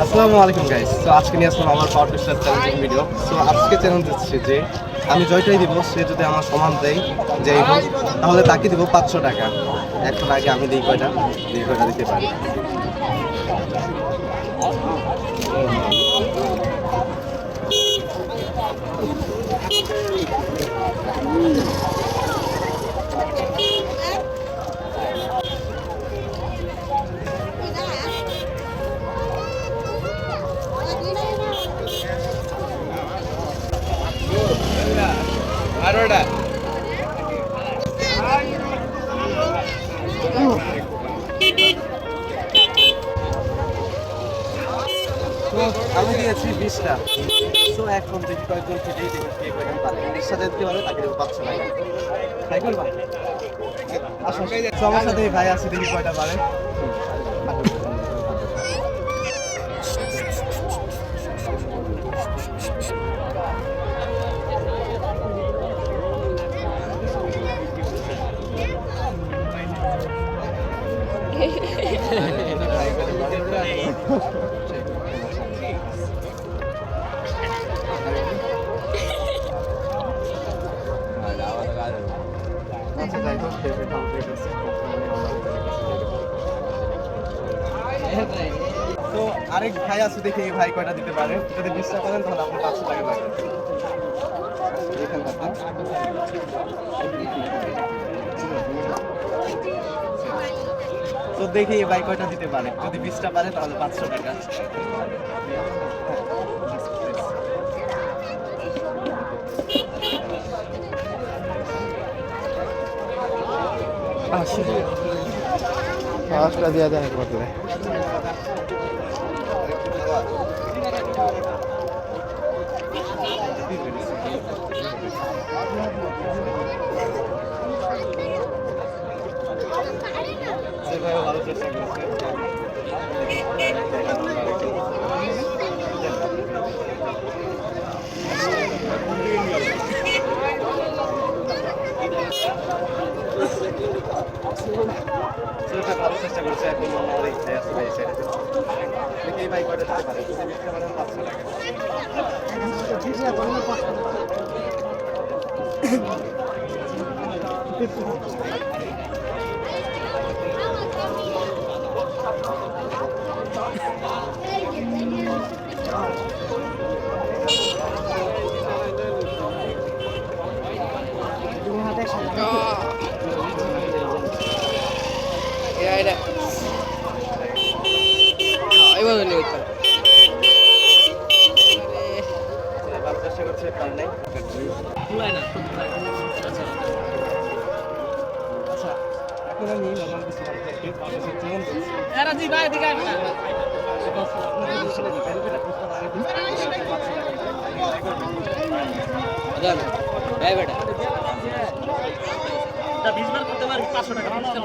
আসসালামু আলাইকুম গাইস। তো আজকে নিয়ে আসলাম আমার পাওয়ার টেস্টার চ্যালেঞ্জিং ভিডিও। সো আজকে চ্যালেঞ্জ দিচ্ছি যে আমি জয়টাই দিব, সে যদি আমার সমান দেয় যেই হোক তাহলে তাকে দিব 500 টাকা। এখন আগে আমি দিই কয়টা দিতে পারি। তো আমি দিয়েছি 20টা। তো এখন দেখি কয়েকজন থেকেই দেখি কে কয়টা পারে। 20 সাথে দিতে পারে তাকে দেবো 500 টাকা। তাই করবা? তো আমার সাথে এই ভাই আছে, দেখি কয়টা পারে। আচ্ছা যাই হোক, তো আরেক ভাই আছে, দেখি এই ভাই কয়টা দিতে পারে। যদি 20টা পারেন তাহলে আপনি 500 টাকা পাবেন। তো দেখি এই ভাই কয়টা দিতে পারে। যদি 20টা পারে তাহলে 500 টাকা। পাঁচটা দিয়ে দেন বদলে। ভালো চেষ্টা করছে। ভালো চেষ্টা করছে। এখন অনেক ভাই আছে ভাই সাইডে। দেখি এই ভাই কয়টা দিতে পারে। 20টা পারেন 500 টাকা। ভালো চেষ্টা করছে, পার নাই। আচ্ছা, এখন আমি নরমাল কিছু মানুষ দেখি, মানুষের জীবন বলছি। সেটা হচ্ছে আপনাদের বিষয়ে দিতে হবে, এটা বুঝতে পারে, বুঝতে পারে, 500 টাকা দিতে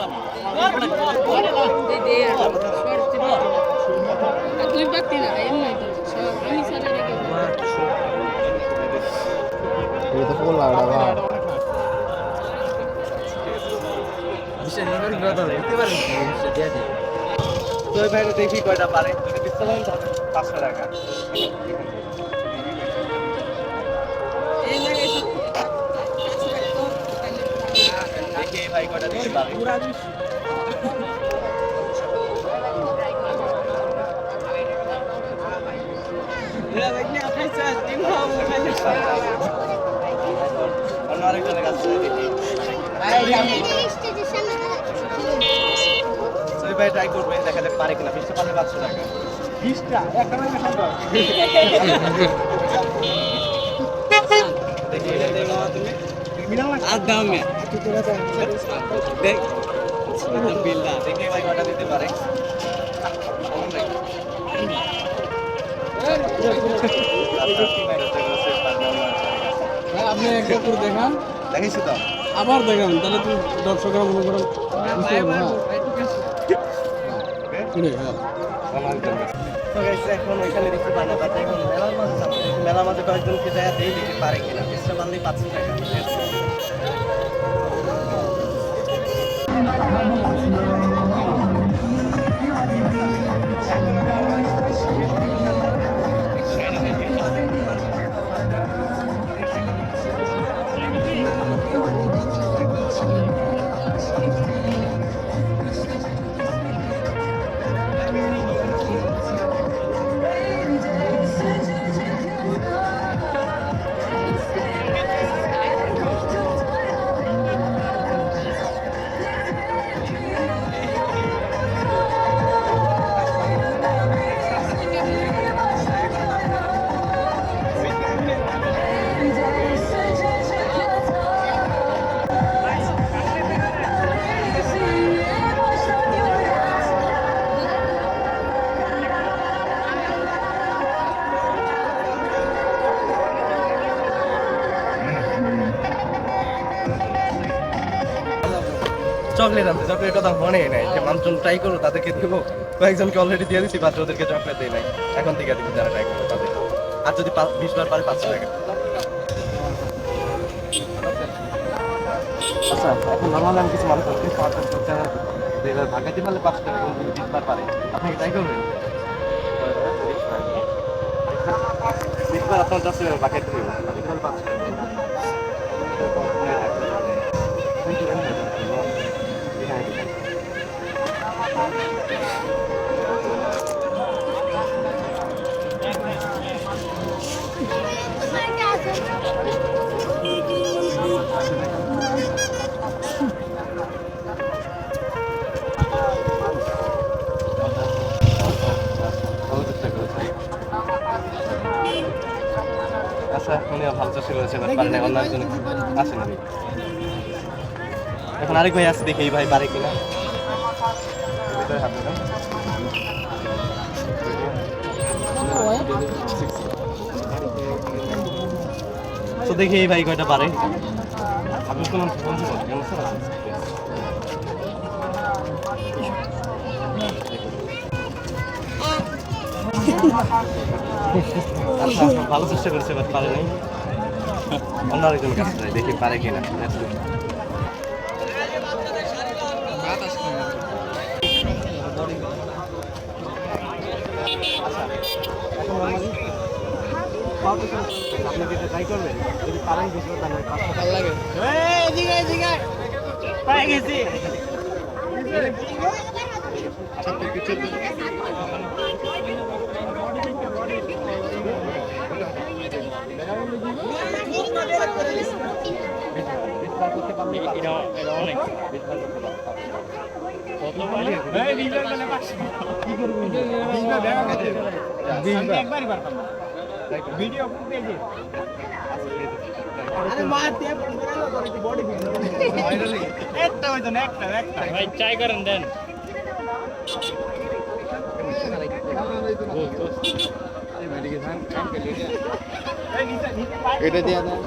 তুই পারতি না এমনি তো সব আমি সারা রেখে ये तो फुल लग रहा है। তো এই ভাইটা দেখি কয়টা পারে। যদি 20টা পারেন তাহলে 500 টাকা। দেখি এই ভাই কয়টা দিতে পারে। অন্য আরেকজনের কাছে দেখি। তো এই ভাই ট্রাই করবে, দেখা যাক পারে কিনা। 20টা পারলে 500 টাকা। 20টা একটা মানে সম্ভব। দেখি এটা দেই মামা তুমি। আর দাও মে। দেখ। বিল্লাহ দেখি ভাই কয়টা দিতে পারে। আপনি একবার করে দেখান, দেখিস তো আবার দেখান, তাহলে তুই দর্শকরা মনে করেন বুঝতে পারবে না। তো গাইস এখন ওইখানে দেখতে পাই না, বাট এখন মেলার মাঝে যাবো। মেলার মাঝে কয়েকজনকে যায় দেই, দেখি পারে কিনা। 20টা পারলেই 500 টাকা। চকলেট আনতে, চকলেট কথা মনে নাই যে মানুষজন ট্রাই করো তাদেরকে দেবো। কয়েকজনকে অলরেডি দিয়ে দিচ্ছি, বাট ওদেরকে চকলেট দেয় নাই। এখন থেকে দিব যারা ট্রাই করবো তাদের। আর যদি 20 বার পারে 500 টাকা। আচ্ছা, এখন নর্মালি আমি কিছু মানুষ আছে চ্যানেল ভাগাইতে পারলে 5 টাকা, 20 বার পারে। আপনি কি ট্রাই করবেন? 20 বার আপনার 10 টাকা ভাগাইতে হবে, 5 টাকা। আচ্ছা, উনি ভালো চাষি করেছে, পারে না, অন্য একজন আছে না। এখন আরেক ভাই আছে, দেখি এই ভাই পারে কিনা। তো দেখি এই ভাই কয়টা পারে। আপনি কোন বন্ধু কেমন আছেন? আচ্ছা, ভালো চেষ্টা করেছে, বাট পারে নাই। অন্য আরেকজন কাছে যাই, দেখি পারে কিনা। আপনি কি ট্রাই করবেন? যদি পারেন বুঝবেন তাহলে 500 টাকা লাগে। পাই গেছি। ট্রাই করেন দেন। এটা দিয়ে দেন।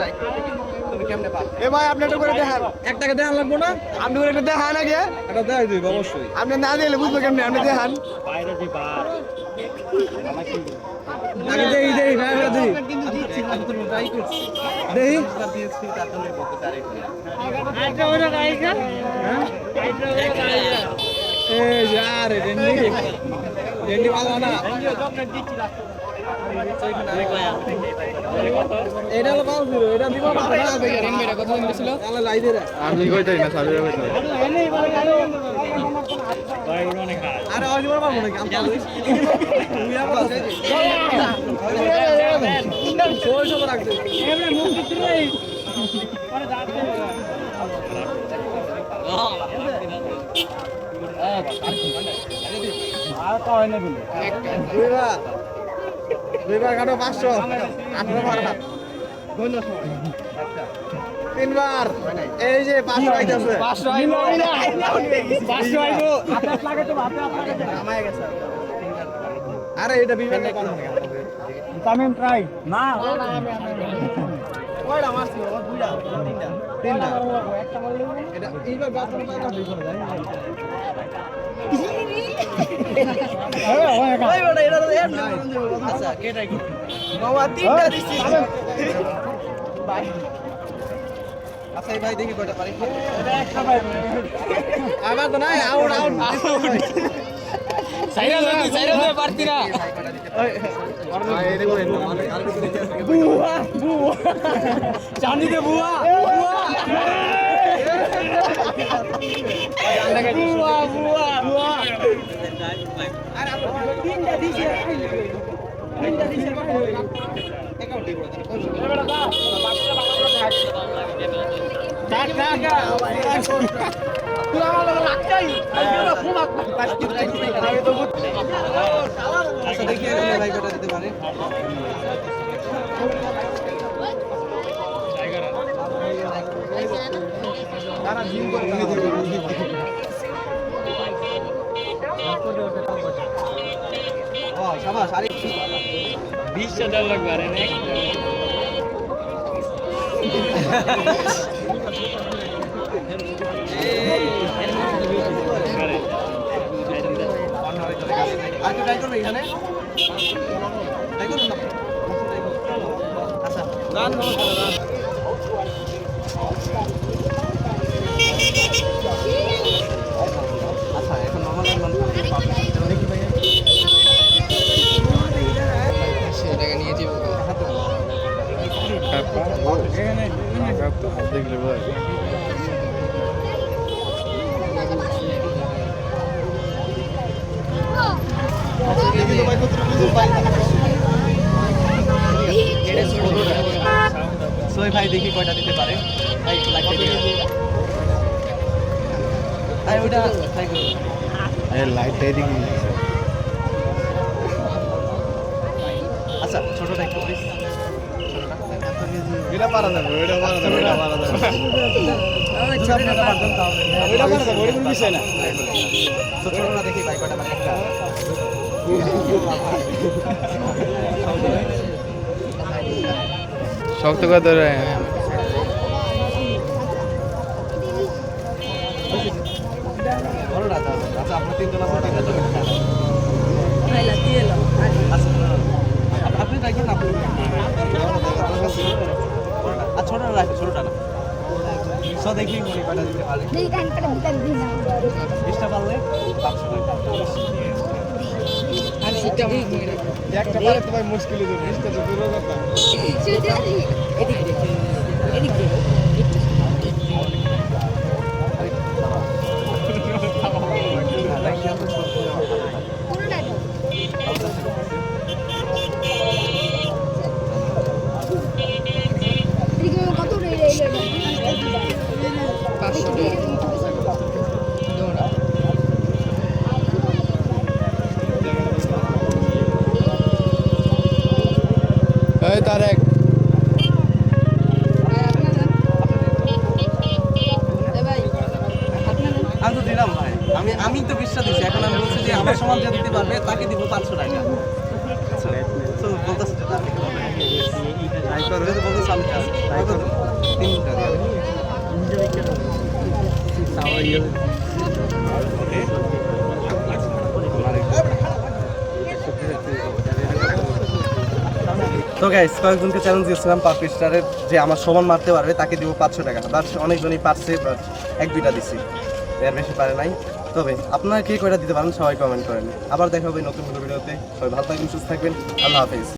তুমি কেমনে পার? এ ভাই আপনি একটা করে দেখান। 1 টাকা দেখান লাগবো না? আপনি করে একটা দেখান আগে। এটা দেখাই দিই অবশ্যই। আপনি না দিলে বুঝবো কেমনে? আপনি দেখান। বাইরে যে বার আগে দেই দেই ভাই আমরা দেই। ট্রাই করছি। দেই। দিয়েছি তার জন্য বলতে পারি। আইটা ওরা গাইকা হ্যাঁ আইটা ওরা গাইয়া এই यार রেন্ডি রেন্ডি ভালো না। চকলেট দিচ্ছি লাস্ট এটা হলো 50 এটা দিব না না দেখে রেন্ডি এটা কত দিছিল তাহলে লাই দে রে আমি কইতাই না সাবিরা কইতাই ভাই ওরা অনেক খায় আরে আজ বড় পাবো নাকি আমি উইয়া বলছ সোল সব রাখতে এমনে মুখ দিছিল এই পরে যাচ্ছে আর তো হয় না বলে দুইবার কাটো 500 18 বার হাত তিনবার এই যে 500 আইতাছে 500 আইলো 500 আইলো আপনার লাগে তো আপনার লাগে নামায় গেছে আরে এটা বিবেকে কোন না তামিম ট্রাই না কয়টা মারছি ও দুইটা তিনটা একটা মারলে এটা এইবার গাছটা পাতা দুই করে যায় ওই বড় এটা তো এর আচ্ছা কে ট্রাই করব বাবা তিনটা দিছি বাই আচ্ছা এই ভাই দেখি কয়টা পারে। আমার তো নাই আউট আউট চাঁদিতে বুয়া আচ্ছা দেখি এখানে ভাই কটা দিতে পারে। ও শাবাশ, আরেকটু 20,000 লাগবে আরে আরেকটু ট্রাই করবে এখানে, ট্রাই করুন না। আচ্ছা আচ্ছা এখন নর্মাল দেখি ভাই সোই ভাই দেখি কয়টা দিতে পারে। ভাই লাগতে দিই ভাই ওইটা ট্রাই করুন। আচ্ছা ছোটটা একটু প্লিজ, এটা পারা যাবে, ওইটা পারা যাবে, ওইটা পারা যাবে। ছোটটা পারবেন তাহলে ওইটা পারা যাবে, ওইটা কোনো বিষয় না। তো ছোটটা দেখি ভাই কয়টা মানে একটা শক্ত করে ধরে বড়টা তাহলে। আচ্ছা আপনার তিনজন আছে, তিনটা জমি খান। আচ্ছা আপনি রাখেন, আপনি আর ছোটটা রাখেন, ছোটটা না। সো দেখি উনি কয়টা দিতে পারে। 20টা পারলে 500 টাকা। একটা পারে তো ভাই মুশকিল হয়ে যাবে, 20টা তো দূরের কথা। এই তারেক আমি তো দিলাম ভাই, আমি তো বিশ্বাস দিচ্ছি। এখন আমি বলছি যে আমার সমান যে দিতে পারবে তাকে দিব 500 টাকা। আচ্ছা তো বলতেছে যে তার থেকে ট্রাই করবে, তো বলতেছে আমি ট্রাই করব 3টা দিয়ে ওকে। তো গাইস কয়েকজনকে চ্যালেঞ্জ দিয়েছিলাম পার পিস্টারের যে আমার সমান মারতে পারবে তাকে দিব 500 টাকা। বাট অনেকজনই পারছে, বাট 1-2টা দিছি, এর বেশি পারে নাই। তবে আপনারা কে কয়টা দিতে পারেন সবাই কমেন্ট করেন। আবার দেখা হবে নতুন ভিডিওতে। সবাই ভালো থাকবেন, সুস্থ থাকবেন। আল্লাহ হাফেজ।